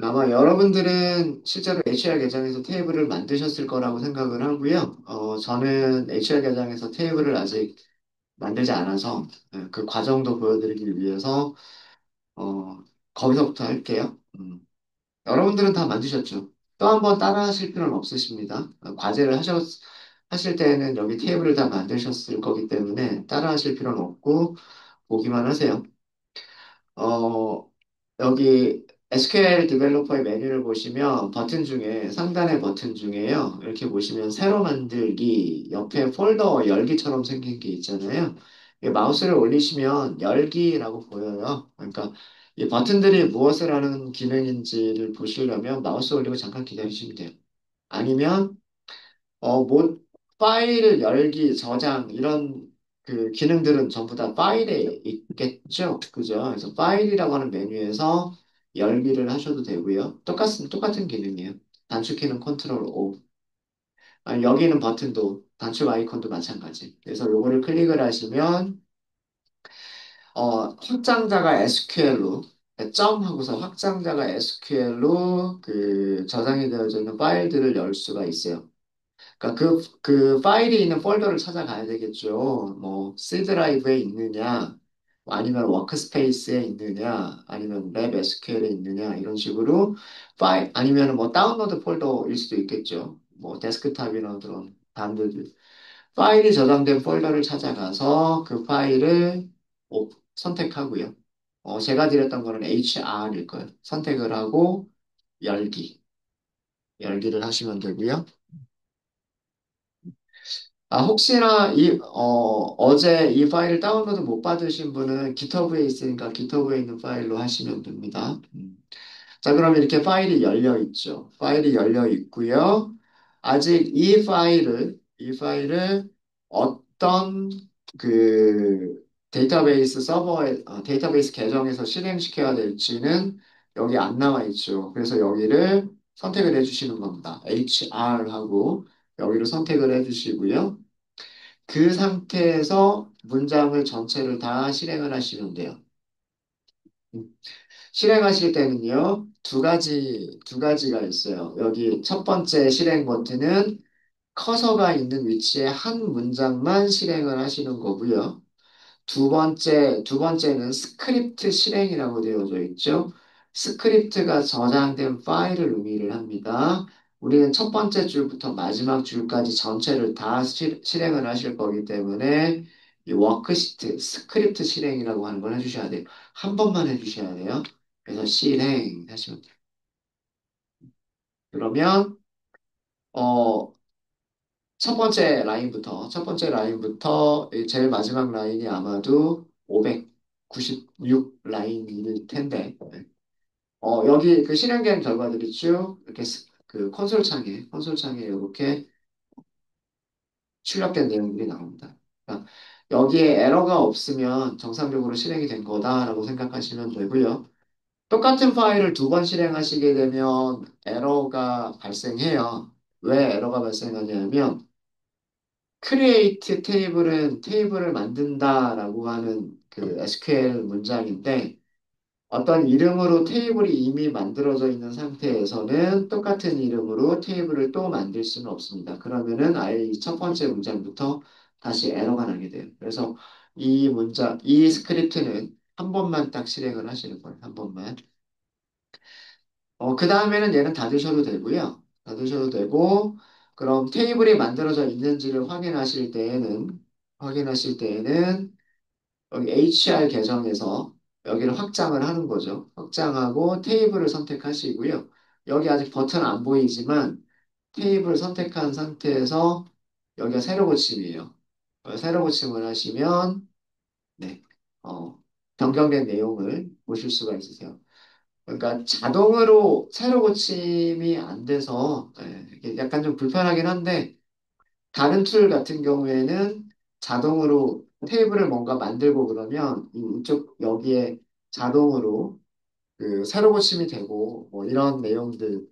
아마 여러분들은 실제로 HR 계정에서 테이블을 만드셨을 거라고 생각을 하고요. 저는 HR 계정에서 테이블을 아직 만들지 않아서 그 과정도 보여드리기 위해서 어, 거기서부터 할게요. 여러분들은 다 만드셨죠? 또 한 번 따라 하실 필요는 없으십니다. 과제를 하실 때는 여기 테이블을 다 만드셨을 거기 때문에 따라 하실 필요는 없고 보기만 하세요. 어, 여기 SQL 디벨로퍼의 메뉴를 보시면 버튼 중에 상단의 버튼 중에요. 이렇게 보시면 새로 만들기 옆에 폴더 열기처럼 생긴 게 있잖아요. 이 마우스를 올리시면 열기라고 보여요. 그러니까 이 버튼들이 무엇을 하는 기능인지를 보시려면 마우스 올리고 잠깐 기다리시면 돼요. 아니면 뭐, 파일 열기, 저장, 이런 그 기능들은 전부 다 파일에 있겠죠? 그죠? 그래서 파일이라고 하는 메뉴에서 열기를 하셔도 되고요. 똑같은 기능이에요. 단축키는 컨트롤 O. 아니, 여기는 버튼도, 단축 아이콘도 마찬가지. 그래서 요거를 클릭을 하시면, 확장자가 SQL로, 점 하고서 확장자가 SQL로 그 저장이 되어져 있는 파일들을 열 수가 있어요. 그러니까 그 파일이 있는 폴더를 찾아가야 되겠죠. 뭐, C 드라이브에 있느냐, 뭐 아니면 워크스페이스에 있느냐, 아니면 랩 SQL에 있느냐, 이런 식으로 아니면 뭐 다운로드 폴더일 수도 있겠죠. 뭐 데스크탑이나 그런 단들. 파일이 저장된 폴더를 찾아가서 그 파일을 선택하고요. 제가 드렸던 거는 HR일 거예요. 선택을 하고 열기를 하시면 되고요. 혹시나 어제 이 파일을 다운로드 못 받으신 분은 GitHub에 있으니까 GitHub에 있는 파일로 하시면 됩니다. 자, 그럼 이렇게 파일이 열려 있죠. 파일이 열려 있고요. 아직 이 파일을 어떤 그 데이터베이스 계정에서 실행시켜야 될지는 여기 안 나와 있죠. 그래서 여기를 선택을 해주시는 겁니다. HR하고 여기를 선택을 해주시고요. 그 상태에서 문장을 전체를 다 실행을 하시면 돼요. 음, 실행하실 때는요, 두 가지가 있어요. 여기 첫 번째 실행 버튼은 커서가 있는 위치에 한 문장만 실행을 하시는 거고요. 두 번째는 스크립트 실행이라고 되어져 있죠. 스크립트가 저장된 파일을 의미를 합니다. 우리는 첫 번째 줄부터 마지막 줄까지 전체를 다 실행을 하실 거기 때문에 이 워크시트, 스크립트 실행이라고 하는 걸 해주셔야 돼요. 한 번만 해주셔야 돼요. 그래서 실행 하시면 돼요. 그러면 어, 첫 번째 라인부터 이 제일 마지막 라인이 아마도 596 라인일 텐데, 여기 그 실행된 결과들이 쭉 이렇게 그 콘솔 창에 이렇게 출력된 내용들이 나옵니다. 그러니까 여기에 에러가 없으면 정상적으로 실행이 된 거다라고 생각하시면 되고요. 똑같은 파일을 두 번 실행하시게 되면 에러가 발생해요. 왜 에러가 발생하냐면 create 테이블은 테이블을 만든다라고 하는 그 SQL 문장인데 어떤 이름으로 테이블이 이미 만들어져 있는 상태에서는 똑같은 이름으로 테이블을 또 만들 수는 없습니다. 그러면은 아예 이 첫 번째 문장부터 다시 에러가 나게 돼요. 그래서 이 스크립트는 한 번만 딱 실행을 하시는 거예요. 한 번만. 그 다음에는 얘는 닫으셔도 되고요. 닫으셔도 되고, 그럼 테이블이 만들어져 있는지를 확인하실 때에는, 여기 HR 계정에서 여기를 확장을 하는 거죠. 확장하고 테이블을 선택하시고요. 여기 아직 버튼 안 보이지만, 테이블 선택한 상태에서 여기가 새로 고침이에요. 새로 고침을 하시면, 네, 어, 변경된 내용을 보실 수가 있으세요. 그러니까 자동으로 새로 고침이 안 돼서 이게 약간 좀 불편하긴 한데 다른 툴 같은 경우에는 자동으로 테이블을 뭔가 만들고 그러면 이쪽 여기에 자동으로 그 새로 고침이 되고 뭐 이런 내용들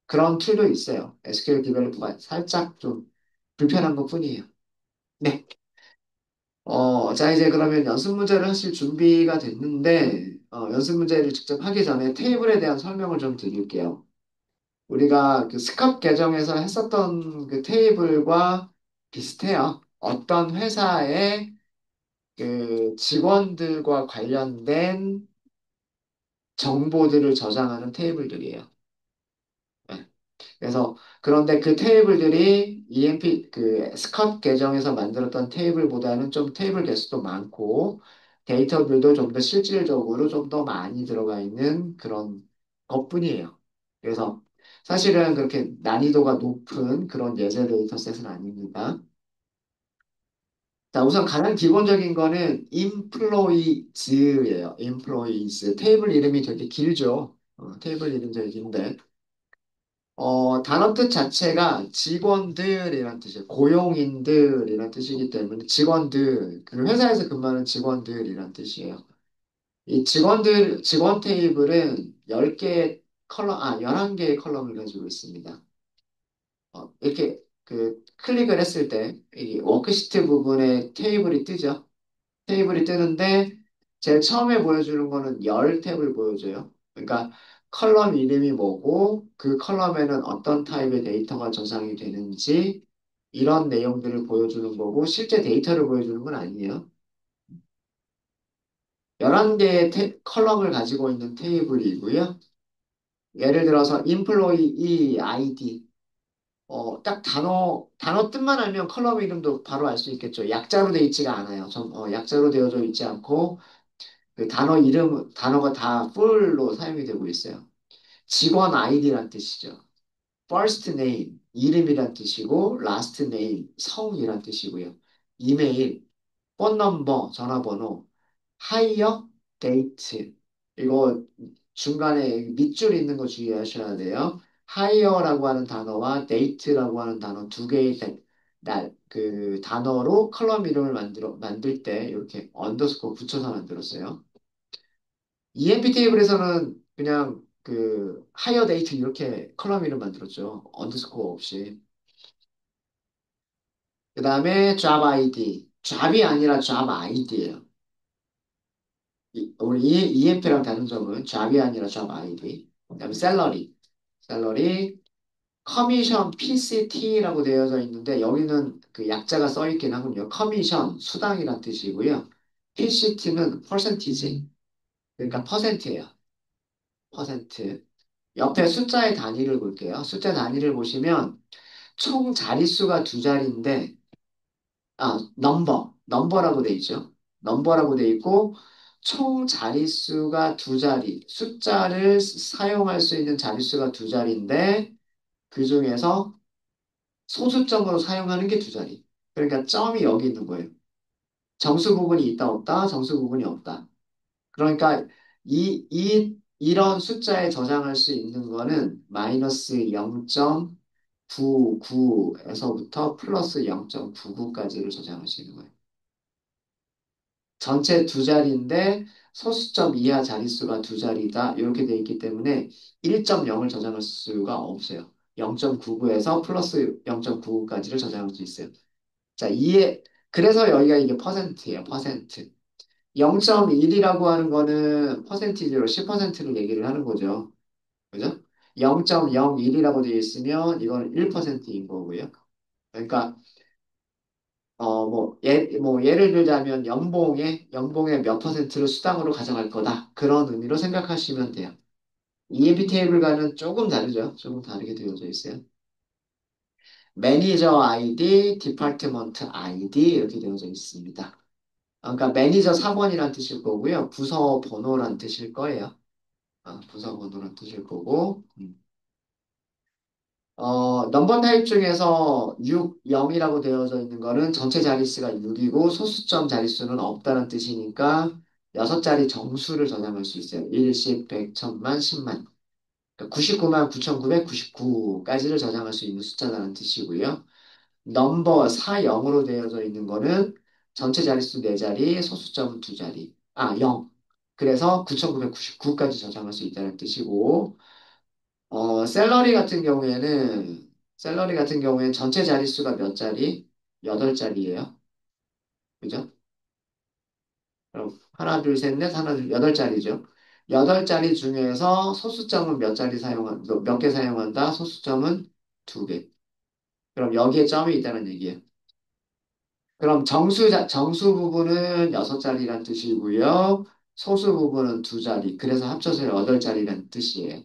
그런 툴도 있어요. SQL 디벨로퍼가 살짝 좀 불편한 것뿐이에요. 네. 자 이제 그러면 연습 문제를 하실 준비가 됐는데 연습 문제를 직접 하기 전에 테이블에 대한 설명을 좀 드릴게요. 우리가 그 스컵 계정에서 했었던 그 테이블과 비슷해요. 어떤 회사의 그 직원들과 관련된 정보들을 저장하는 테이블들이에요. 네. 그래서 그런데 그 테이블들이 그 스컵 계정에서 만들었던 테이블보다는 좀 테이블 개수도 많고 데이터들도 좀 더 실질적으로 좀 더 많이 들어가 있는 그런 것뿐이에요. 그래서 사실은 그렇게 난이도가 높은 그런 예제 데이터셋은 아닙니다. 자, 우선 가장 기본적인 거는 employees예요. employees. 테이블 이름이 되게 길죠. 테이블 이름 되게 긴데. 단어 뜻 자체가 직원들이란 뜻이에요. 고용인들이란 뜻이기 때문에 직원들, 그 회사에서 근무하는 직원들이란 뜻이에요. 이 직원 테이블은 11개의 컬럼을 가지고 있습니다. 이렇게 그 클릭을 했을 때, 이 워크시트 부분에 테이블이 뜨죠. 테이블이 뜨는데 제일 처음에 보여주는 거는 열 탭을 보여줘요. 그러니까 컬럼 이름이 뭐고 그 컬럼에는 어떤 타입의 데이터가 저장이 되는지 이런 내용들을 보여주는 거고 실제 데이터를 보여주는 건 아니에요. 11개의 컬럼을 가지고 있는 테이블이고요. 예를 들어서 employee ID 딱 단어 뜻만 알면 컬럼 이름도 바로 알 수 있겠죠. 약자로 되어 있지가 않아요. 약자로 되어져 있지 않고 그 단어가 다 full로 사용이 되고 있어요. 직원 아이디란 뜻이죠. first name, 이름이란 뜻이고, last name, 성이란 뜻이고요. 이메일, 폰 넘버, 전화번호, hire, date. 이거 중간에 밑줄 있는 거 주의하셔야 돼요. hire라고 하는 단어와 date라고 하는 단어 두 개의 그 단어로 컬럼 이름을 만들 때 이렇게 언더스코어 붙여서 만들었어요. EMP 테이블에서는 그냥 그 하이어 데이트 이렇게 컬럼 이름 만들었죠. 언더스코어 없이. 그 다음에 job ID. job이 아니라 job ID예요. 우리 EMP랑 다른 점은 job이 아니라 job ID. 그 다음에 salary. salary. 커미션 PCT라고 되어져 있는데 여기는 그 약자가 써 있긴 하군요. 커미션 수당이란 뜻이고요. PCT는 percentage. 그러니까 퍼센트예요. 퍼센트. 옆에 숫자의 단위를 볼게요. 숫자 단위를 보시면 총 자릿수가 두 자리인데, 넘버라고 돼 있죠. 넘버라고 돼 있고, 총 자릿수가 두 자리, 숫자를 사용할 수 있는 자릿수가 두 자리인데, 그 중에서 소수점으로 사용하는 게 두 자리. 그러니까 점이 여기 있는 거예요. 정수 부분이 있다 없다, 정수 부분이 없다. 그러니까 이런 숫자에 저장할 수 있는 거는 마이너스 0.99에서부터 플러스 0.99까지를 저장할 수 있는 거예요. 전체 두 자리인데 소수점 이하 자릿수가 두 자리다. 이렇게 돼 있기 때문에 1.0을 저장할 수가 없어요. 0.99에서 플러스 0.99까지를 저장할 수 있어요. 자, 그래서 여기가 이게 퍼센트예요. 퍼센트. 0.1이라고 하는 거는 퍼센티지로 10%를 얘기를 하는 거죠. 그죠? 0.01이라고 되어 있으면 이거는 1%인 거고요. 그러니까 예를 들자면 연봉의 몇 퍼센트를 수당으로 가져갈 거다. 그런 의미로 생각하시면 돼요. EMP 테이블과는 조금 다르죠. 조금 다르게 되어져 있어요. 매니저 아이디, 디파트먼트 아이디 이렇게 되어져 있습니다. 그러니까 매니저 4번이란 뜻일 거고요. 부서 번호란 뜻일 거예요. 부서 번호란 뜻일 거고. 넘버 타입 중에서 6, 0이라고 되어져 있는 거는 전체 자릿수가 6이고 소수점 자릿수는 없다는 뜻이니까 6자리 정수를 저장할 수 있어요. 1, 10, 100, 1000만, 10만. 그러니까 99만 9999까지를 저장할 수 있는 숫자라는 뜻이고요. 넘버 4, 0으로 되어져 있는 거는 전체 자릿수 4자리, 소수점 2자리. 0. 그래서 9999까지 저장할 수 있다는 뜻이고, 샐러리 같은 경우에는 전체 자릿수가 몇 자리? 8자리예요. 그죠? 그럼 하나, 둘, 셋, 넷, 하나, 둘, 8자리죠. 8자리 중에서 소수점은 몇 개 사용한다? 소수점은 2개. 그럼 여기에 점이 있다는 얘기예요. 그럼 정수 부분은 6자리란 뜻이고요. 소수 부분은 2자리. 그래서 합쳐서 8자리란 뜻이에요.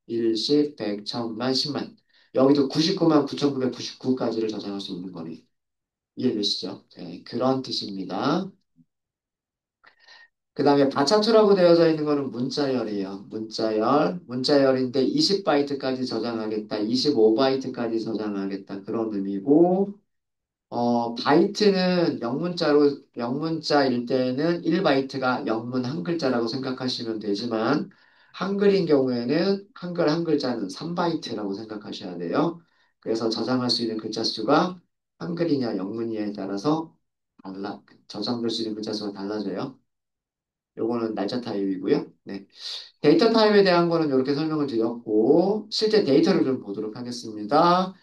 일십, 백, 천만, 십만. 여기도 99만 9,999까지를 저장할 수 있는 거네. 이해되시죠? 네, 그런 뜻입니다. 그 다음에 바차투라고 되어져 있는 거는 문자열이에요. 문자열인데 20바이트까지 저장하겠다, 25바이트까지 저장하겠다 그런 의미고, 바이트는 영문자일 때는 1바이트가 영문 한 글자라고 생각하시면 되지만, 한글인 경우에는 한글 한 글자는 3바이트라고 생각하셔야 돼요. 그래서 저장할 수 있는 글자 수가 한글이냐 영문이냐에 따라서 저장될 수 있는 글자 수가 달라져요. 요거는 날짜 타입이고요. 네. 데이터 타입에 대한 거는 이렇게 설명을 드렸고, 실제 데이터를 좀 보도록 하겠습니다.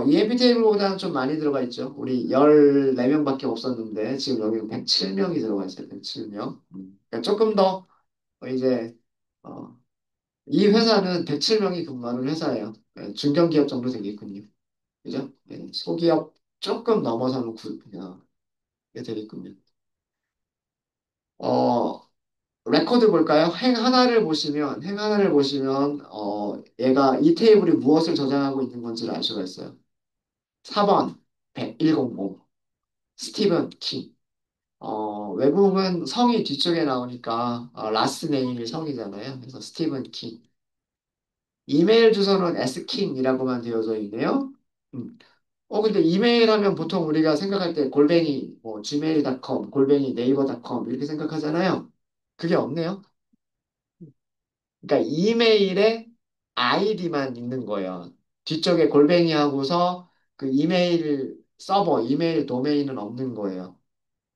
EMP 테이블보다는 좀 많이 들어가 있죠. 우리 14명밖에 없었는데, 지금 여기 107명이 들어가 있어요. 107명. 그러니까 조금 더, 이제, 어, 이 회사는 107명이 근무하는 회사예요. 네, 중견기업 정도 되겠군요. 그죠? 네, 소기업 조금 넘어서는 되겠군요. 어, 레코드 볼까요? 행 하나를 보시면, 얘가 이 테이블이 무엇을 저장하고 있는 건지를 알 수가 있어요. 4번, 100, 스티븐 킹. 외국은 성이 뒤쪽에 나오니까, 라스트 네임이 성이잖아요. 그래서 스티븐 킹. 이메일 주소는 s킹이라고만 되어져 있네요. 음. 근데 이메일 하면 보통 우리가 생각할 때 골뱅이, 뭐, gmail.com, 골뱅이 네이버.com 이렇게 생각하잖아요. 그게 없네요. 그러니까 이메일에 아이디만 있는 거예요. 뒤쪽에 골뱅이 하고서 그 이메일 서버, 이메일 도메인은 없는 거예요.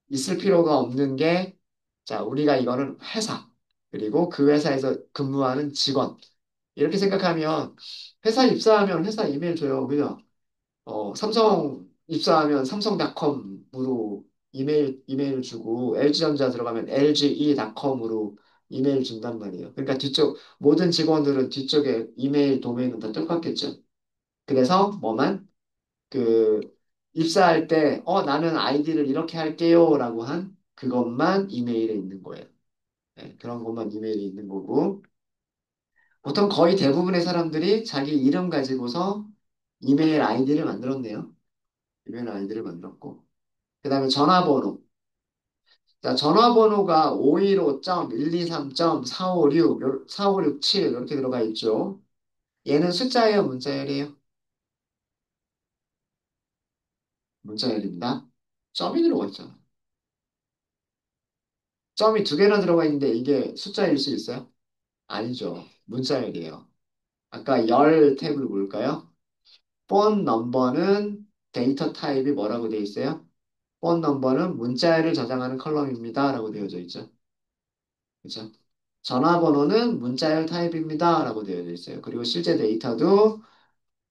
있을 필요가 없는 게, 자, 우리가 이거는 회사, 그리고 그 회사에서 근무하는 직원. 이렇게 생각하면, 회사 입사하면 회사 이메일 줘요. 그죠? 삼성 입사하면 삼성닷컴으로 이메일 주고, LG전자 들어가면 LGE.com으로 이메일 준단 말이에요. 그러니까 모든 직원들은 뒤쪽에 이메일 도메인은 다 똑같겠죠. 그래서 그, 입사할 때, 나는 아이디를 이렇게 할게요. 라고 한 그것만 이메일에 있는 거예요. 네, 그런 것만 이메일에 있는 거고. 보통 거의 대부분의 사람들이 자기 이름 가지고서 이메일 아이디를 만들었네요. 이메일 아이디를 만들었고. 그 다음에 전화번호. 자, 전화번호가 515.123.456, 4567 이렇게 들어가 있죠. 얘는 숫자예요, 문자열이에요? 문자열입니다. 점이 들어가 있잖아. 점이 2개나 들어가 있는데 이게 숫자일 수 있어요? 아니죠. 문자열이에요. 아까 열 탭을 볼까요? 폰 넘버는 데이터 타입이 뭐라고 되어 있어요? 폰 넘버는 문자열을 저장하는 컬럼입니다. 라고 되어져 있죠. 그죠? 전화번호는 문자열 타입입니다. 라고 되어져 있어요. 그리고 실제 데이터도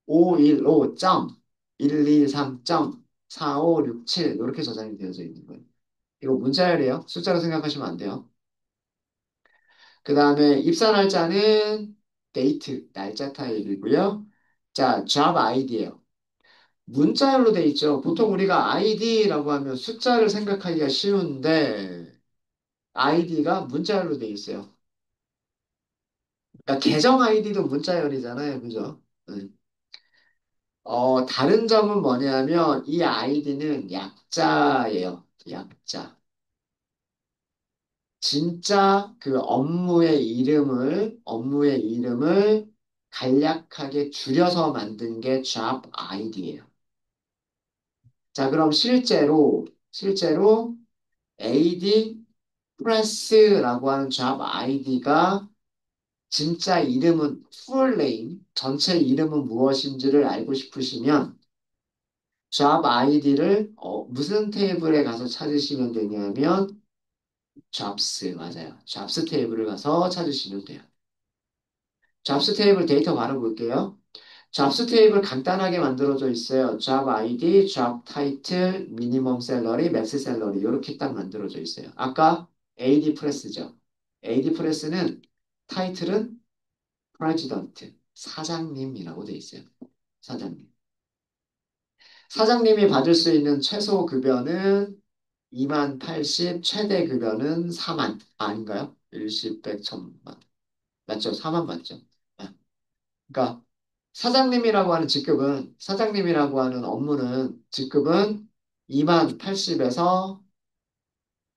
515.123.4567 이렇게 저장이 되어져 있는 거예요. 이거 문자열이에요. 숫자로 생각하시면 안 돼요. 그 다음에 입사 날짜는 데이트, 날짜 타입이고요. 자, job ID예요. 문자열로 돼 있죠. 보통 우리가 ID라고 하면 숫자를 생각하기가 쉬운데 ID가 문자열로 돼 있어요. 그러니까 계정 아이디도 문자열이잖아요. 그죠? 네. 다른 점은 뭐냐면 이 아이디는 약자예요. 약자. 진짜 그 업무의 이름을 간략하게 줄여서 만든 게 job ID예요. 자, 그럼 실제로 AD 프레스라고 하는 job ID가 진짜 이름은 full name, 전체 이름은 무엇인지를 알고 싶으시면 job ID를 무슨 테이블에 가서 찾으시면 되냐면 jobs 맞아요. jobs 테이블을 가서 찾으시면 돼요. jobs 테이블 데이터 바로 볼게요. jobs 테이블 간단하게 만들어져 있어요. job ID, job title, minimum salary, max salary 이렇게 딱 만들어져 있어요. 아까 AD 프레스죠. AD 프레스는 타이틀은 프레지던트, 사장님이라고 돼 있어요. 사장님. 사장님이 받을 수 있는 최소 급여는 2만 80, 최대 급여는 4만. 아닌가요? 일십, 백, 천만. 맞죠? 4만 맞죠? 아, 그러니까 사장님이라고 하는 업무는 직급은 2만 80에서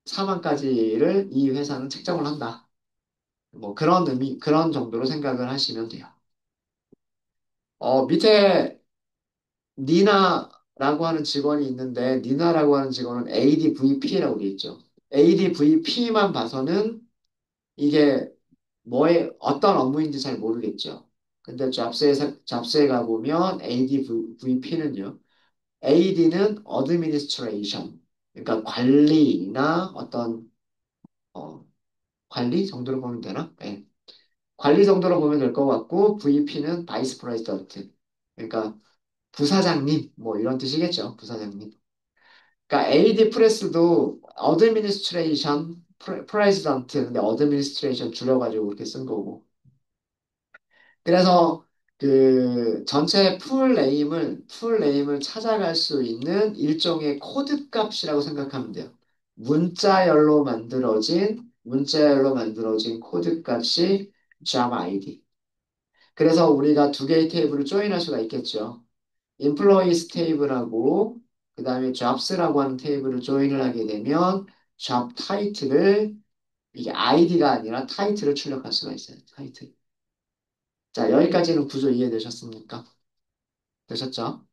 4만까지를 이 회사는 책정을 한다. 뭐 그런 의미, 그런 정도로 생각을 하시면 돼요. 밑에 니나라고 하는 직원이 있는데, 니나라고 하는 직원은 ADVP라고 돼 있죠. ADVP만 봐서는 이게 어떤 업무인지 잘 모르겠죠. 근데 잡스에 가보면 ADVP는요, AD는 Administration, 그러니까 관리나 어, 관리 정도로 보면 되나? 네. 관리 정도로 보면 될 것 같고, VP는 Vice President, 그러니까 부사장님, 뭐 이런 뜻이겠죠. 부사장님. 그러니까 AD 프레스도 Administration, President, 근데 Administration 줄여가지고 그렇게 쓴 거고. 그래서 그 전체 풀 네임을 찾아갈 수 있는 일종의 코드 값이라고 생각하면 돼요. 문자열로 만들어진 코드 값이 job ID. 그래서 우리가 두 개의 테이블을 조인할 수가 있겠죠. employees 테이블하고 그 다음에 jobs라고 하는 테이블을 조인을 하게 되면 job title을 이게 id가 아니라 title을 출력할 수가 있어요. 타이틀. 자, 여기까지는 구조 이해되셨습니까? 되셨죠?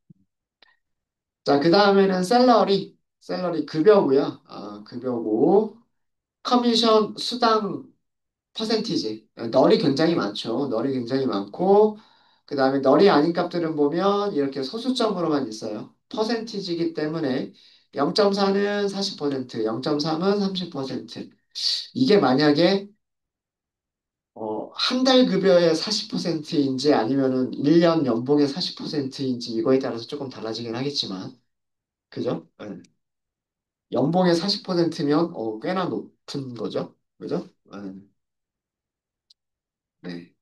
자, 그 다음에는 셀러리 급여고요. 급여고 커미션 수당 퍼센티지. 널이 굉장히 많죠. 널이 굉장히 많고 그 다음에 널이 아닌 값들은 보면 이렇게 소수점으로만 있어요. 퍼센티지이기 때문에 0.4는 40%, 0.3은 30%. 이게 만약에 한 달 급여의 40%인지 아니면은 1년 연봉의 40%인지 이거에 따라서 조금 달라지긴 하겠지만, 그죠? 네. 연봉의 40%면 꽤나 높은 거죠. 그죠? 네. 네.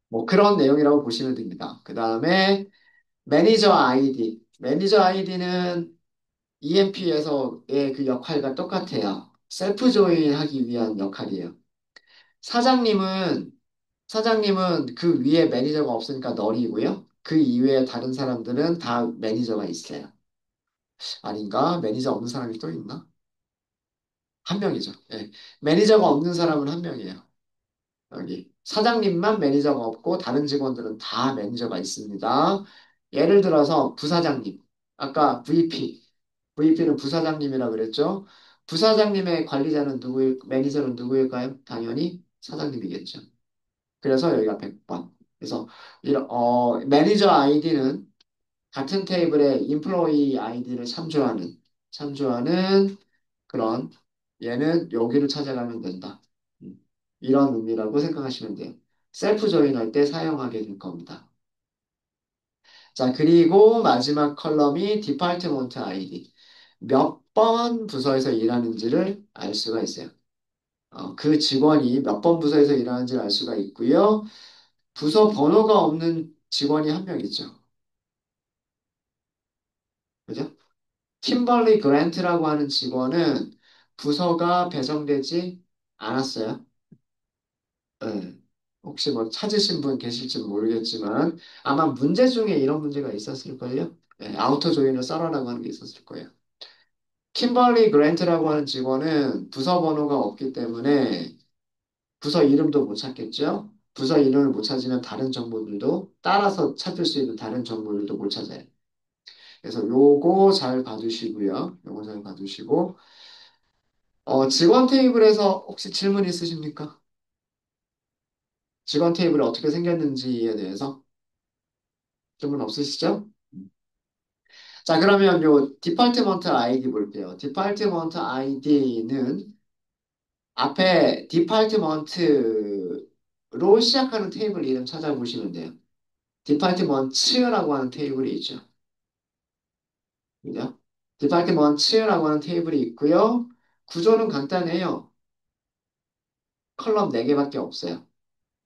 뭐 그런 내용이라고 보시면 됩니다. 그 다음에 매니저 아이디. 매니저 아이디는 EMP에서의 그 역할과 똑같아요. 셀프 조인 하기 위한 역할이에요. 사장님은 사장님은 그 위에 매니저가 없으니까 널이고요. 그 이외에 다른 사람들은 다 매니저가 있어요. 아닌가? 매니저 없는 사람이 또 있나? 한 명이죠. 예. 매니저가 없는 사람은 한 명이에요. 여기. 사장님만 매니저가 없고 다른 직원들은 다 매니저가 있습니다. 예를 들어서 부사장님. 아까 VP. VP는 부사장님이라 그랬죠. 부사장님의 매니저는 누구일까요? 당연히 사장님이겠죠. 그래서 여기가 100번. 그래서 매니저 아이디는 같은 테이블에 인플로이 아이디를 참조하는 그런 얘는 여기를 찾아가면 된다. 음, 이런 의미라고 생각하시면 돼요. 셀프 조인할 때 사용하게 될 겁니다. 자, 그리고 마지막 컬럼이 디파트먼트 아이디. 몇 번 부서에서 일하는지를 알 수가 있어요. 그 직원이 몇 번 부서에서 일하는지를 알 수가 있고요. 부서 번호가 없는 직원이 한 명 있죠. 그죠? 팀벌리 그랜트라고 하는 직원은 부서가 배정되지 않았어요. 네. 혹시 뭐 찾으신 분 계실지 모르겠지만 아마 문제 중에 이런 문제가 있었을걸요? 네, 아우터 조인을 썰어라고 하는 게 있었을 거예요. 킴벌리 그랜트라고 하는 직원은 부서 번호가 없기 때문에 부서 이름도 못 찾겠죠? 부서 이름을 못 찾으면 다른 정보들도 따라서 찾을 수 있는 다른 정보들도 못 찾아요. 그래서 요거 잘 봐두시고요. 요거 잘 봐두시고 직원 테이블에서 혹시 질문 있으십니까? 직원 테이블이 어떻게 생겼는지에 대해서 질문 없으시죠? 자, 그러면 요 디파트먼트 아이디 볼게요. 디파트먼트 아이디는 앞에 디파트먼트로 시작하는 테이블 이름 찾아보시면 돼요. 디파트먼츠라고 하는 테이블이 있죠. 그죠? 디파트먼츠라고 하는 테이블이 있고요. 구조는 간단해요. 컬럼 4개밖에 없어요.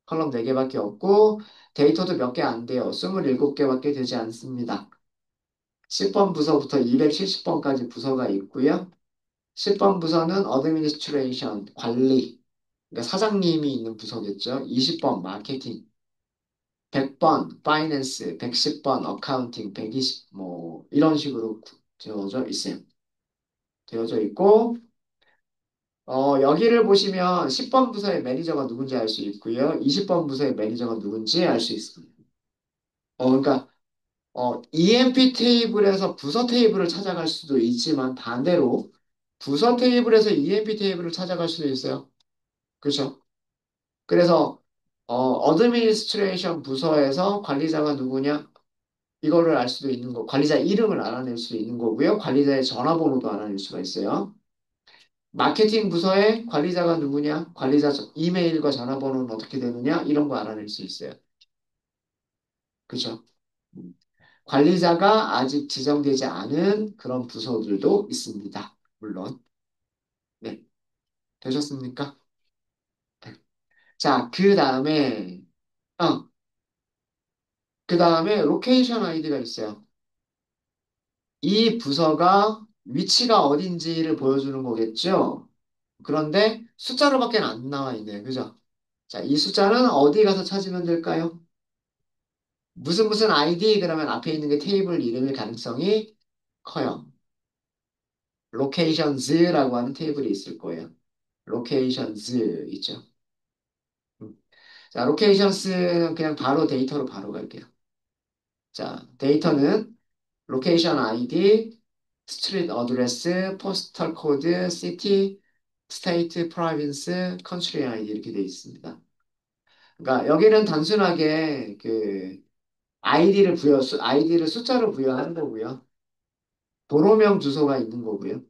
컬럼 4개밖에 없고 데이터도 몇 개 안 돼요. 27개밖에 되지 않습니다. 10번 부서부터 270번까지 부서가 있고요. 10번 부서는 어드미니스트레이션, 관리, 그러니까 사장님이 있는 부서겠죠. 20번 마케팅, 100번 파이낸스, 110번 어카운팅, 120 뭐 이런 식으로 되어져 있어요. 되어져 있고 여기를 보시면 10번 부서의 매니저가 누군지 알 수 있고요. 20번 부서의 매니저가 누군지 알 수 있습니다. 그러니까 EMP 테이블에서 부서 테이블을 찾아갈 수도 있지만 반대로 부서 테이블에서 EMP 테이블을 찾아갈 수도 있어요. 그렇죠? 그래서 어드미니스트레이션 부서에서 관리자가 누구냐? 이거를 알 수도 있는 거, 관리자 이름을 알아낼 수 있는 거고요. 관리자의 전화번호도 알아낼 수가 있어요. 마케팅 부서의 관리자가 누구냐? 관리자 이메일과 전화번호는 어떻게 되느냐? 이런 거 알아낼 수 있어요. 그렇죠? 관리자가 아직 지정되지 않은 그런 부서들도 있습니다. 물론. 네. 되셨습니까? 네. 자, 어, 그 다음에 로케이션 아이디가 있어요. 이 부서가 위치가 어딘지를 보여주는 거겠죠? 그런데 숫자로밖에 안 나와 있네요. 그죠? 자, 이 숫자는 어디 가서 찾으면 될까요? 무슨 무슨 아이디 그러면 앞에 있는 게 테이블 이름일 가능성이 커요. 로케이션즈라고 하는 테이블이 있을 거예요. 로케이션즈 있죠. 음. 자, 로케이션스는 그냥 바로 데이터로 바로 갈게요. 자, 데이터는 로케이션 아이디, 스트리트 어드레스, 포스털 코드, 시티, 스테이트, 프로빈스, 컨트리 아이디 이렇게 되어 있습니다. 그러니까 여기는 단순하게 그 아이디를 숫자로 부여하는 거고요. 도로명 주소가 있는 거고요.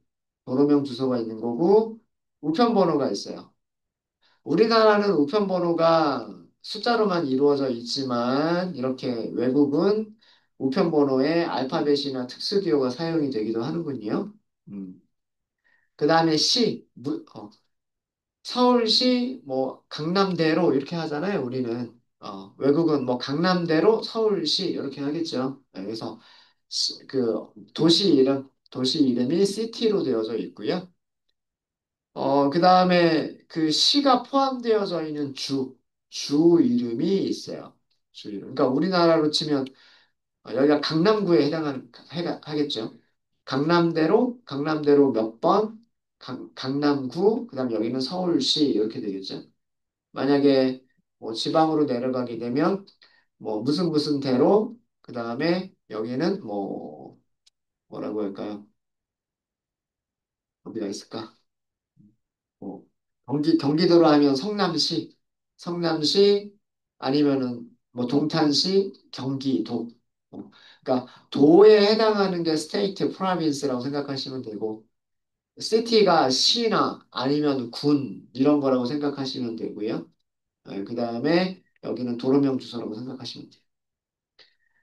도로명 주소가 있는 거고 우편번호가 있어요. 우리나라는 우편번호가 숫자로만 이루어져 있지만 이렇게 외국은 우편번호에 알파벳이나 특수기호가 사용이 되기도 하는군요. 음. 그 다음에 서울시 뭐 강남대로 이렇게 하잖아요. 우리는 외국은 뭐 강남대로 서울시 이렇게 하겠죠. 네, 그래서 그 도시 이름이 시티로 되어져 있고요. 그 다음에 그 시가 포함되어져 있는 주 이름이 있어요. 주 이름. 그러니까 우리나라로 치면 여기가 강남구에 하겠죠. 강남대로 몇 번, 강남구, 그 다음에 여기는 서울시 이렇게 되겠죠. 만약에 뭐 지방으로 내려가게 되면 뭐 무슨 무슨 대로, 그 다음에 여기는 뭐 뭐라고 할까요? 어디가 있을까? 뭐 경기도로 하면 성남시 아니면은 뭐 동탄시, 경기도. 그러니까 도에 해당하는 게 스테이트, 프로빈스라고 생각하시면 되고 시티가 시나 아니면 군 이런 거라고 생각하시면 되고요. 그 다음에 여기는 도로명 주소라고 생각하시면 돼요.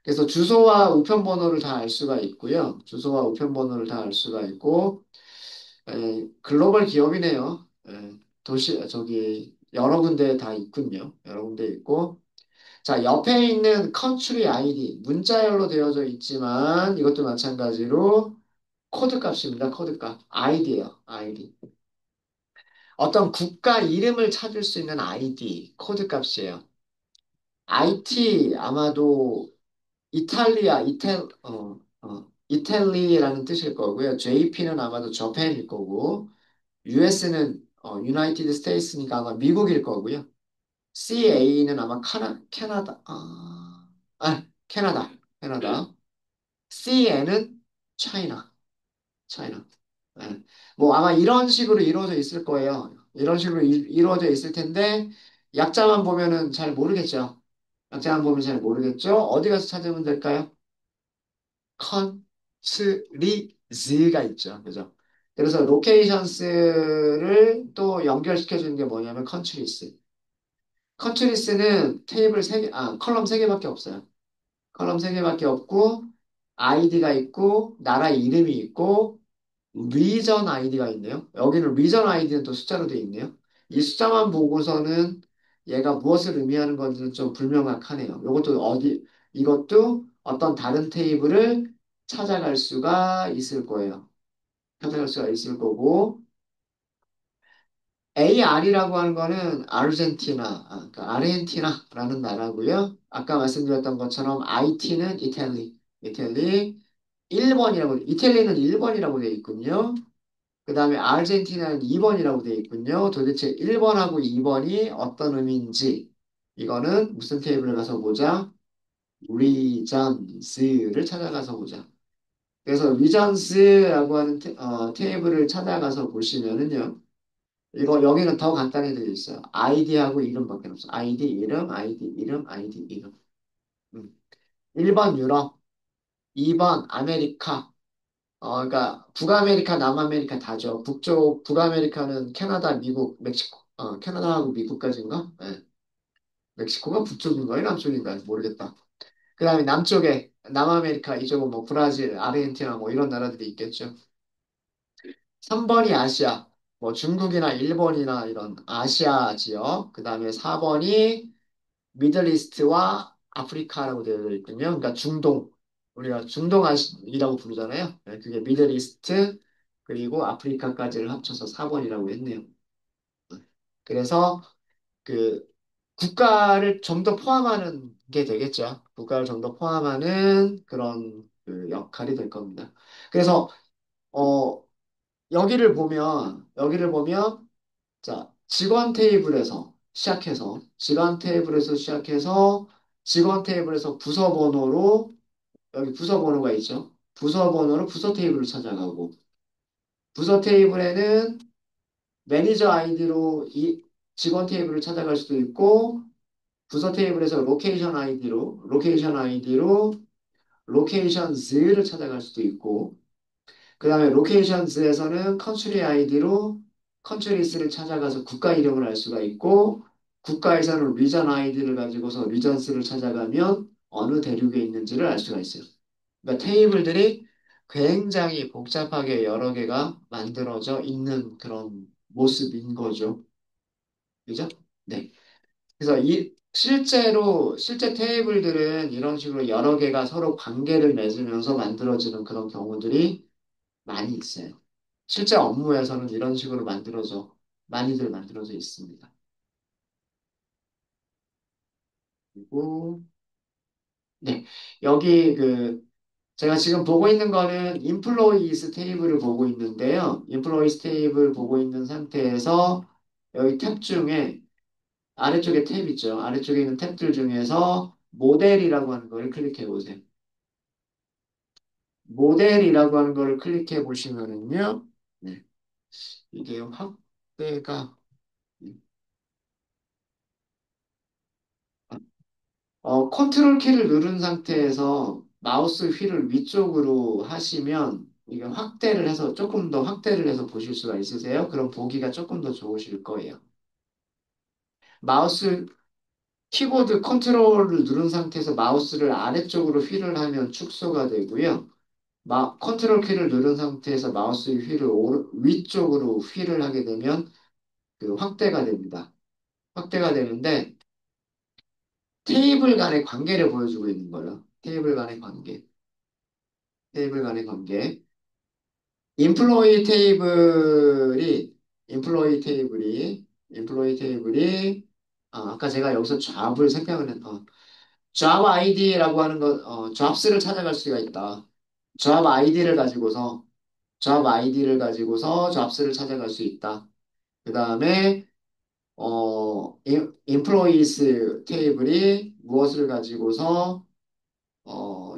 그래서 주소와 우편번호를 다 알 수가 있고요. 주소와 우편번호를 다 알 수가 있고 글로벌 기업이네요. 여러 군데 다 있군요. 여러 군데 있고. 자, 옆에 있는 컨트리 아이디, 문자열로 되어져 있지만 이것도 마찬가지로 코드 값입니다. 코드 값. 아이디예요. 아이디. 어떤 국가 이름을 찾을 수 있는 아이디, 코드 값이에요. IT 아마도 이탈리라는 뜻일 거고요. JP는 아마도 저펜일 거고, US는 유나이티드 스테이츠니까 아마 미국일 거고요. CA는 아마 캐나다. CN은 차이나. 예. 뭐 아마 이런 식으로 이루어져 있을 거예요. 이런 식으로 이루어져 있을 텐데, 약자만 보면은 잘 모르겠죠. 약자만 보면 잘 모르겠죠. 어디 가서 찾으면 될까요? 컨트리즈가 있죠. 그죠? 그래서 로케이션스를 또 연결시켜 주는 게 뭐냐면 컨트리스. 컨트리스는 컬럼 3개밖에 없어요. 컬럼 3개밖에 없고 아이디가 있고 나라 이름이 있고 리전 아이디가 있네요. 여기는 리전 아이디는 또 숫자로 되어 있네요. 이 숫자만 보고서는 얘가 무엇을 의미하는 건지는 좀 불명확하네요. 이것도 어떤 다른 테이블을 찾아갈 수가 있을 거예요. 찾아갈 수가 있을 거고, AR이라고 하는 거는 그러니까 아르헨티나라는 나라고요. 아까 말씀드렸던 것처럼 IT는 이탈리는 1번이라고 되어 있군요. 그 다음에 아르헨티나는 2번이라고 되어 있군요. 도대체 1번하고 2번이 어떤 의미인지 이거는 무슨 테이블을 가서 보자? 리전스를 찾아가서 보자. 그래서 리전스라고 하는 테이블을 찾아가서 보시면은요. 이거 여기는 더 간단히 되어 있어요. 아이디하고 이름밖에 없어. 아이디 이름, 아이디 이름, 아이디 이름. 음. 1번 유럽, 2번 아메리카. 그러니까 북아메리카, 남아메리카 다죠. 북아메리카는 캐나다, 미국, 멕시코. 캐나다하고 미국까지인가? 네. 멕시코가 북쪽인가요? 남쪽인가요? 모르겠다. 그 다음에 남쪽에 남아메리카 이쪽은 뭐 브라질, 아르헨티나 뭐 이런 나라들이 있겠죠. 3번이 아시아, 뭐 중국이나 일본이나 이런 아시아 지역. 그 다음에 4번이 미들이스트와 아프리카라고 되어 있군요. 그러니까 중동, 우리가 중동아시아라고 부르잖아요. 네, 그게 미들이스트 그리고 아프리카까지를 합쳐서 4번이라고 했네요. 그래서 그 국가를 좀 더 포함하는 게 되겠죠. 국가를 좀 더 포함하는 그런 그 역할이 될 겁니다. 그래서 어, 여기를 보면 자, 직원 테이블에서 부서 번호로 여기 부서 번호가 있죠. 부서 번호로 부서 테이블을 찾아가고 부서 테이블에는 매니저 아이디로 이 직원 테이블을 찾아갈 수도 있고 부서 테이블에서 로케이션 아이디로 로케이션즈를 찾아갈 수도 있고 그 다음에 로케이션즈에서는 컨트리 아이디로 컨트리스를 찾아가서 국가 이름을 알 수가 있고 국가에서는 리전 아이디를 가지고서 리전스를 찾아가면 어느 대륙에 있는지를 알 수가 있어요. 그러니까 테이블들이 굉장히 복잡하게 여러 개가 만들어져 있는 그런 모습인 거죠. 그죠? 네. 그래서 실제 테이블들은 이런 식으로 여러 개가 서로 관계를 맺으면서 만들어지는 그런 경우들이 많이 있어요. 실제 업무에서는 이런 식으로 많이들 만들어져 있습니다. 그리고, 네. 여기 제가 지금 보고 있는 거는 인플로이스 테이블을 보고 있는데요. 인플로이스 테이블 보고 있는 상태에서 여기 탭 중에 아래쪽에 탭 있죠. 아래쪽에 있는 탭들 중에서 모델이라고 하는 걸 클릭해 보세요. 모델이라고 하는 걸 클릭해 보시면은요. 네. 이게 확대가 컨트롤 키를 누른 상태에서 마우스 휠을 위쪽으로 하시면 이게 조금 더 확대를 해서 보실 수가 있으세요? 그럼 보기가 조금 더 좋으실 거예요. 마우스 키보드 컨트롤을 누른 상태에서 마우스를 아래쪽으로 휠을 하면 축소가 되고요. 컨트롤 키를 누른 상태에서 마우스 휠을 위쪽으로 휠을 하게 되면 확대가 됩니다. 확대가 되는데 테이블 간의 관계를 보여주고 있는 거예요. 테이블 간의 관계. 인플로이 테이블이, 인플로이 테이블이, 아까 제가 여기서 잡 아이디라고 하는 잡스를 찾아갈 수가 있다. 잡 아이디를 가지고서, 잡스를 찾아갈 수 있다. 그 다음에, 인플로이스 테이블이 무엇을 가지고서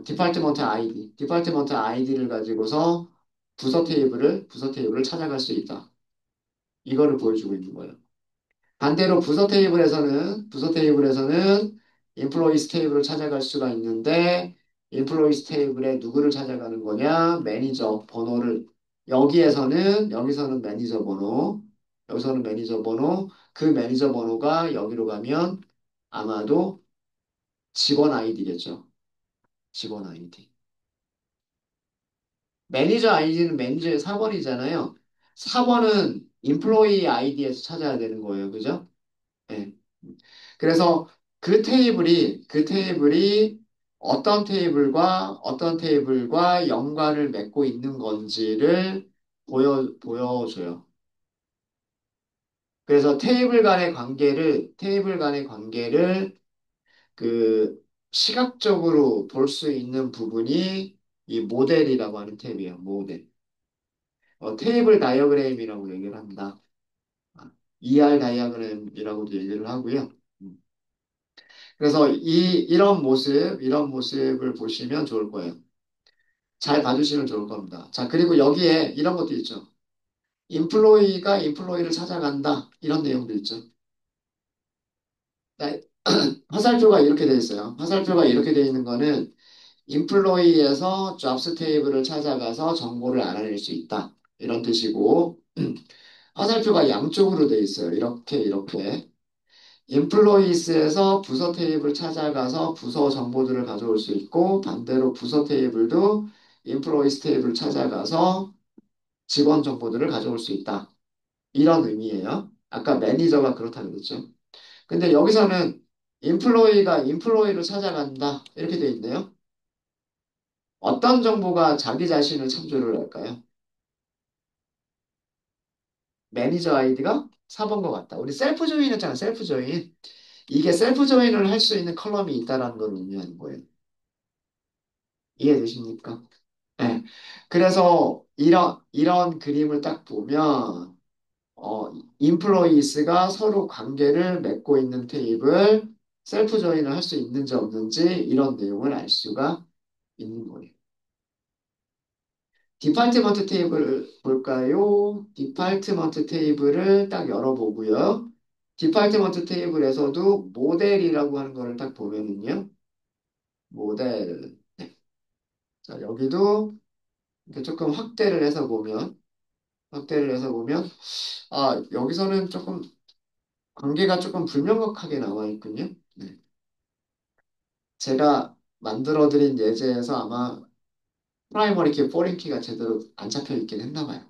디파트먼트 아이디를 가지고서 부서 테이블을 찾아갈 수 있다. 이거를 보여주고 있는 거예요. 반대로 부서 테이블에서는 인플로이스 테이블을 찾아갈 수가 있는데, 인플로이스 테이블에 누구를 찾아가는 거냐? 매니저 번호를, 여기서는 매니저 번호, 그 매니저 번호가 여기로 가면 아마도 직원 아이디겠죠. 직원 아이디. 매니저 아이디는 매니저의 4번이잖아요. 4번은 employee ID에서 찾아야 되는 거예요. 그죠? 예. 그래서 그 테이블이 어떤 테이블과 연관을 맺고 있는 건지를 보여줘요. 그래서 테이블 간의 관계를 그 시각적으로 볼 수 있는 부분이 이 모델이라고 하는 탭이에요. 모델. 테이블 다이어그램이라고 얘기를 합니다. ER 다이어그램이라고도 얘기를 하고요. 음. 그래서 이런 모습을 보시면 좋을 거예요. 잘 봐주시면 좋을 겁니다. 자, 그리고 여기에 이런 것도 있죠. 인플로이가 인플로이를 찾아간다. 이런 내용도 있죠. 네, 화살표가 이렇게 돼 있어요. 화살표가 이렇게 돼 있는 거는 인플로이에서 잡스 테이블을 찾아가서 정보를 알아낼 수 있다. 이런 뜻이고, 화살표가 양쪽으로 돼 있어요. 이렇게, 이렇게. 인플로이스에서 부서 테이블 찾아가서 부서 정보들을 가져올 수 있고, 반대로 부서 테이블도 인플로이스 테이블 찾아가서 직원 정보들을 가져올 수 있다. 이런 의미예요. 아까 매니저가 그렇다고 그랬죠. 근데 여기서는 인플로이가 인플로이를 찾아간다. 이렇게 돼 있네요. 어떤 정보가 자기 자신을 참조를 할까요? 매니저 아이디가 4번 것 같다. 우리 셀프 조인 했잖아. 셀프 조인. 이게 셀프 조인을 할 수 있는 컬럼이 있다라는 걸 의미하는 거예요. 이해되십니까? 네. 그래서 이런 그림을 딱 보면 인플로이스가 서로 관계를 맺고 있는 테이블 셀프 조인을 할 수 있는지 없는지 이런 내용을 알 수가 있는 거예요. 디파트먼트 테이블 볼까요? 디파트먼트 테이블을 딱 열어보고요. 디파트먼트 테이블에서도 모델이라고 하는 거를 딱 보면은요. 모델. 네. 자, 여기도 이렇게 조금 확대를 해서 보면, 여기서는 조금 관계가 조금 불명확하게 나와 있군요. 네. 제가 만들어드린 예제에서 아마 프라이머리 키, 포린 키가 제대로 안 잡혀 있긴 했나 봐요.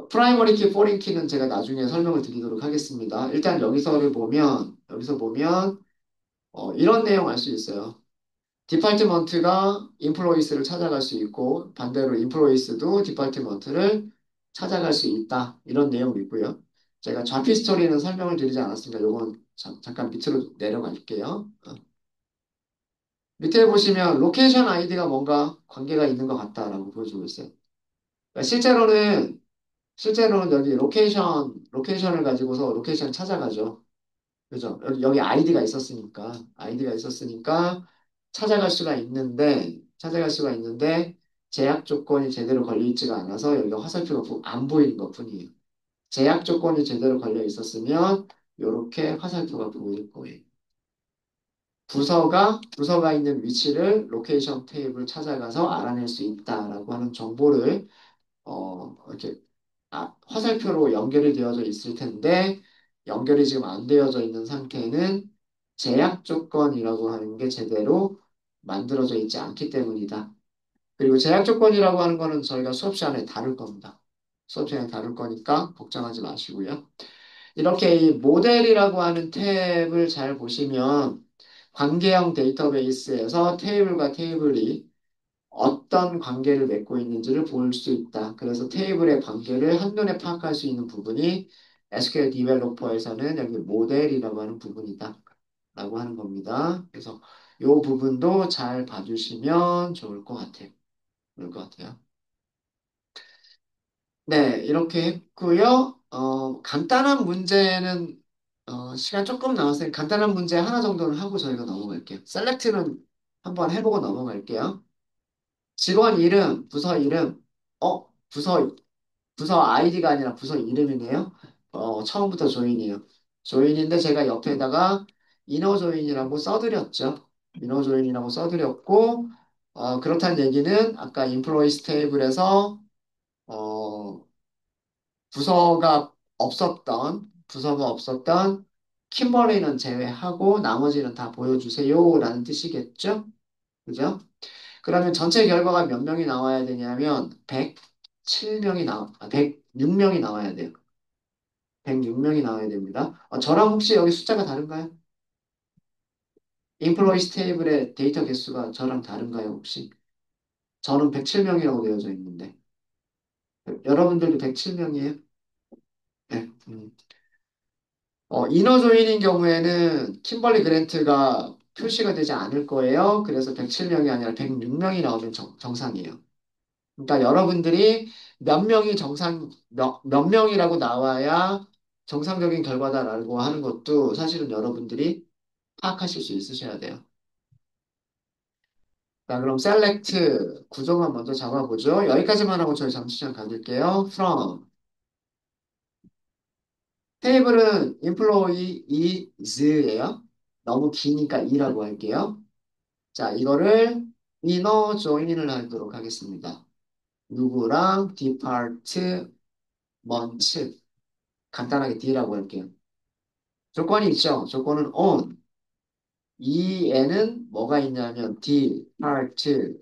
프라이머리 키, 포린 키는 제가 나중에 설명을 드리도록 하겠습니다. 일단 여기서 보면 이런 내용 알 수 있어요. 디파트먼트가 인플로이스를 찾아갈 수 있고 반대로 인플로이스도 디파트먼트를 찾아갈 수 있다. 이런 내용이 있고요. 제가 좌피 스토리는 설명을 드리지 않았습니다. 요건 잠깐 밑으로 내려갈게요. 밑에 보시면 로케이션 아이디가 뭔가 관계가 있는 것 같다라고 보여주고 있어요. 그러니까 실제로는 여기 로케이션을 가지고서 로케이션 찾아가죠. 그죠? 여기 아이디가 있었으니까 찾아갈 수가 있는데 제약 조건이 제대로 걸려 있지가 않아서 여기가 화살표가 안 보이는 것뿐이에요. 제약 조건이 제대로 걸려 있었으면 이렇게 화살표가 보일 거예요. 부서가 있는 위치를 로케이션 테이블 찾아가서 알아낼 수 있다라고 하는 정보를 이렇게 화살표로 연결이 되어져 있을 텐데 연결이 지금 안 되어져 있는 상태는 제약 조건이라고 하는 게 제대로 만들어져 있지 않기 때문이다. 그리고 제약 조건이라고 하는 거는 저희가 수업 시간에 다룰 겁니다. 수업 시간에 다룰 거니까 걱정하지 마시고요. 이렇게 이 모델이라고 하는 탭을 잘 보시면 관계형 데이터베이스에서 테이블과 테이블이 어떤 관계를 맺고 있는지를 볼 수 있다. 그래서 테이블의 관계를 한눈에 파악할 수 있는 부분이 SQL 디벨로퍼에서는 여기 모델이라고 하는 부분이다. 라고 하는 겁니다. 그래서 이 부분도 잘 봐주시면 좋을 것 같아요. 좋을 것 같아요. 네, 이렇게 했고요. 간단한 문제는 시간 조금 남았으니 간단한 문제 하나 정도는 하고 저희가 넘어갈게요. 셀렉트는 한번 해보고 넘어갈게요. 직원 이름, 부서 이름, 어, 부서 아이디가 아니라 부서 이름이네요. 처음부터 조인이에요. 조인인데 제가 옆에다가 이너 조인이라고 써드렸죠. 이너 조인이라고 써드렸고, 그렇다는 얘기는 아까 인플로이스 테이블에서 어, 부서가 없었던 킴버리는 제외하고 나머지는 다 보여주세요라는 뜻이겠죠? 그죠? 그러면 전체 결과가 몇 명이 나와야 되냐면 100, 107명이 106명이 나와야 돼요. 106명이 나와야 됩니다. 저랑 혹시 여기 숫자가 다른가요? 인플로이스 테이블의 데이터 개수가 저랑 다른가요, 혹시? 저는 107명이라고 되어져 있는데. 여러분들도 107명이에요? 네. 이너 조인인 경우에는 킴벌리 그랜트가 표시가 되지 않을 거예요. 그래서 107명이 아니라 106명이 나오면 정상이에요. 그러니까 여러분들이 몇 명이라고 나와야 정상적인 결과다라고 하는 것도 사실은 여러분들이 파악하실 수 있으셔야 돼요. 자, 그럼 select 구조만 먼저 잡아보죠. 여기까지만 하고 저희 잠시 시간 가질게요. from 테이블은 employee is예요. 너무 기니까 이라고 할게요. 자, 이거를 inner join을 하도록 하겠습니다. 누구랑 department 간단하게 D라고 할게요. 조건이 있죠. 조건은 on. 이 애는 뭐가 있냐면 department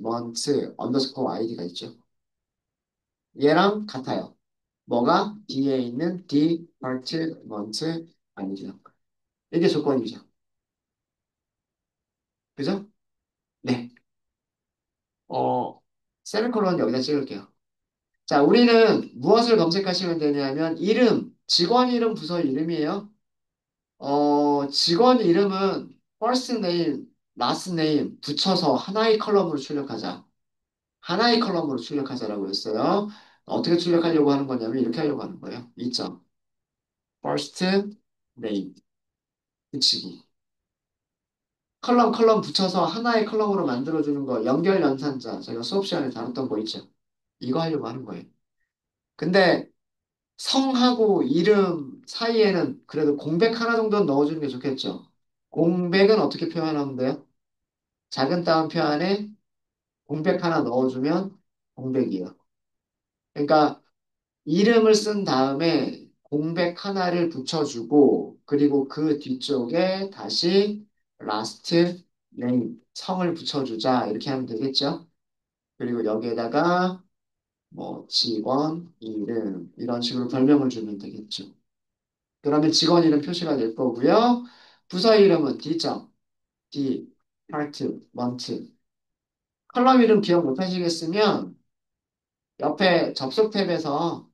underscore id가 있죠. 얘랑 같아요. 뭐가 D에 있는 department id죠. 이게 조건이죠. 그죠? 네. 어, 세미콜론 여기다 찍을게요. 자, 우리는 무엇을 검색하시면 되냐면 이름, 직원 이름, 부서 이름이에요. 직원 이름은 first name, last name 붙여서 하나의 컬럼으로 출력하자. 하나의 컬럼으로 출력하자라고 했어요. 어떻게 출력하려고 하는 거냐면 이렇게 하려고 하는 거예요. 이 점. first name 붙이기. 컬럼 붙여서 하나의 컬럼으로 만들어주는 거 연결 연산자. 저희가 수업 시간에 다뤘던 거 있죠. 이거 하려고 하는 거예요. 근데 성하고 이름 사이에는 그래도 공백 하나 정도는 넣어주는 게 좋겠죠. 공백은 어떻게 표현하면 돼요? 작은 따옴표 안에 공백 하나 넣어주면 공백이에요. 그러니까 이름을 쓴 다음에 공백 하나를 붙여주고 그리고 그 뒤쪽에 다시 last name 성을 붙여주자 이렇게 하면 되겠죠. 그리고 여기에다가 뭐 직원 이름 이런 식으로 별명을 주면 되겠죠. 그러면 직원 이름 표시가 될 거고요. 부서 이름은 D점, D, 파트, 먼트. 컬럼 이름 기억 못 하시겠으면 옆에 접속 탭에서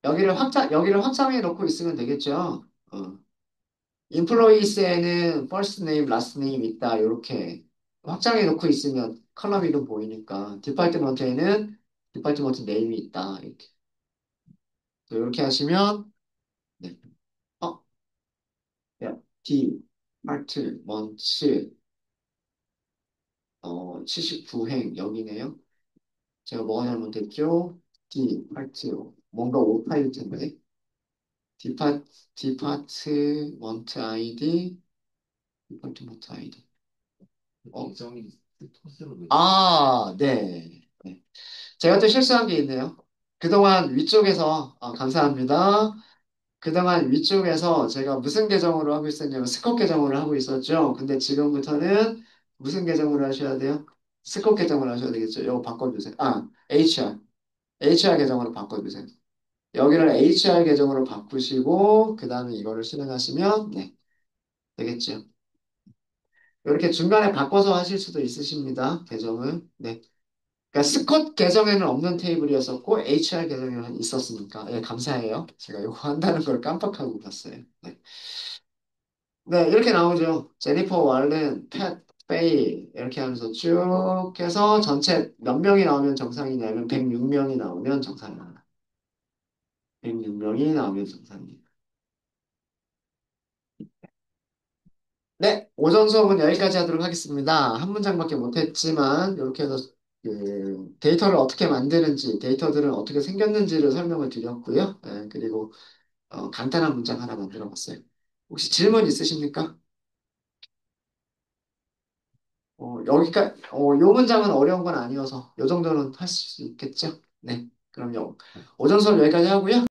여기를 확장해 놓고 있으면 되겠죠. 인플로이스에는 first name, last name 있다. 이렇게 확장해 놓고 있으면 컬럼 이름 보이니까 디파트먼트에는 디파트먼트 네임이 있다. 이렇게. 이렇게 하시면 네. 어, 야, D, 파트, 먼트, 79행 여기네요. 제가 뭐가 잘못했죠? D, 파트, 뭔가 오타일 텐데. 디파, 디파트먼트 아이디, 디파트먼트 아이디. 정이 토스로 네. 네. 제가 또 실수한 게 있네요. 그동안 위쪽에서, 감사합니다. 그동안 위쪽에서 제가 무슨 계정으로 하고 있었냐면 스쿼트 계정으로 하고 있었죠. 근데 지금부터는 무슨 계정으로 하셔야 돼요? 스쿼트 계정으로 하셔야 되겠죠. 이거 바꿔주세요. HR. HR 계정으로 바꿔주세요. 여기를 HR 계정으로 바꾸시고, 그 다음에 이거를 실행하시면, 네, 되겠죠. 이렇게 중간에 바꿔서 하실 수도 있으십니다. 계정을. 네. 그러니까 스콧 계정에는 없는 테이블이었었고 HR 계정에는 있었으니까 예, 감사해요. 제가 이거 한다는 걸 깜빡하고 봤어요. 네. 네, 이렇게 나오죠. 제니퍼 왈렌, 팻, 페이 이렇게 하면서 쭉 해서 전체 몇 명이 나오면 정상이냐면 106명이 나오면 정상입니다. 106명이 나오면 정상입니다. 네, 오전 수업은 여기까지 하도록 하겠습니다. 한 문장밖에 못했지만 이렇게 해서 그 데이터를 어떻게 만드는지, 데이터들은 어떻게 생겼는지를 설명을 드렸고요. 그리고 간단한 문장 하나 만들어 봤어요. 혹시 질문 있으십니까? 요 문장은 어려운 건 아니어서 요 정도는 할 수 있겠죠? 네, 그럼요. 오전 수업 여기까지 하고요.